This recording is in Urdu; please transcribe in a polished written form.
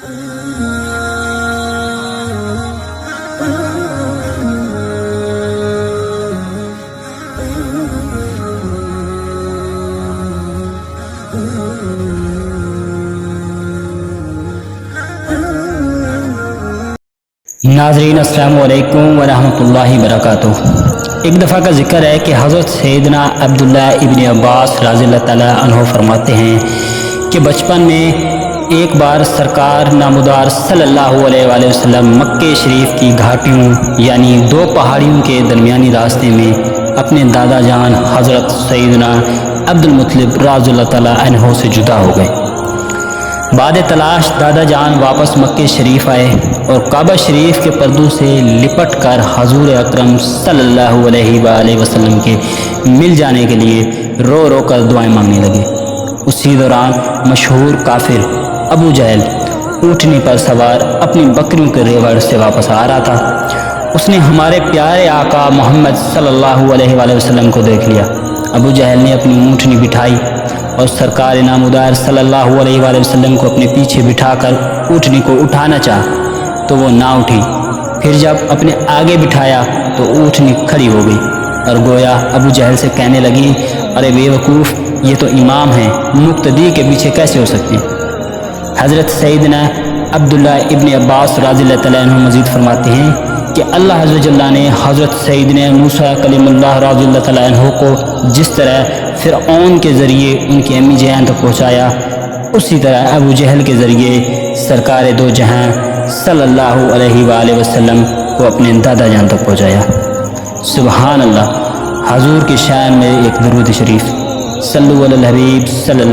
ناظرین السلام علیکم ورحمۃ اللہ وبرکاتہ۔ ایک دفعہ کا ذکر ہے کہ حضرت سیدنا عبداللہ ابن عباس رضی اللہ تعالیٰ عنہ فرماتے ہیں کہ بچپن میں ایک بار سرکار نامدار صلی اللہ علیہ وآلہ وسلم مکہ شریف کی گھاٹیوں یعنی دو پہاڑیوں کے درمیانی راستے میں اپنے دادا جان حضرت سیدنا عبد المطلب رضی اللہ تعالیٰ عنہ سے جدا ہو گئے۔ بعد تلاش دادا جان واپس مکہ شریف آئے اور کعبہ شریف کے پردوں سے لپٹ کر حضور اکرم صلی اللہ علیہ وآلہ وسلم کے مل جانے کے لیے رو رو کر دعائیں مانگنے لگے۔ اسی دوران مشہور کافر ابو جہل اونٹنی پر سوار اپنی بکریوں کے ریوڑ سے واپس آ رہا تھا۔ اس نے ہمارے پیارے آقا محمد صلی اللہ علیہ وآلہ وسلم کو دیکھ لیا۔ ابو جہل نے اپنی اونٹنی بٹھائی اور سرکار نامدار صلی اللہ علیہ وآلہ وسلم کو اپنے پیچھے بٹھا کر اونٹنی کو اٹھانا چاہا تو وہ نہ اٹھی۔ پھر جب اپنے آگے بٹھایا تو اونٹنی کھڑی ہو گئی اور گویا ابو جہل سے کہنے لگی، ارے بے وقوف، یہ تو امام ہیں، مقتدی کے پیچھے کیسے ہو سکتے ہیں؟ حضرت سیدنا عبداللہ ابن عباس رضی اللہ تعالیٰ عنہ مزید فرماتے ہیں کہ اللہ عز و جل نے حضرت سیدنا موسیٰ کلیم اللہ رضی اللہ تعالیٰ عنہ کو جس طرح فرعون کے ذریعے ان کی امی جان تک پہنچایا، اسی طرح ابو جہل کے ذریعے سرکار دو جہاں صلی اللہ علیہ وآلہ وسلم کو اپنے دادا جان تک پہنچایا۔ سبحان اللہ۔ حضور کی شان میں ایک درود شریف، صلو علی الحبیب صلی اللہ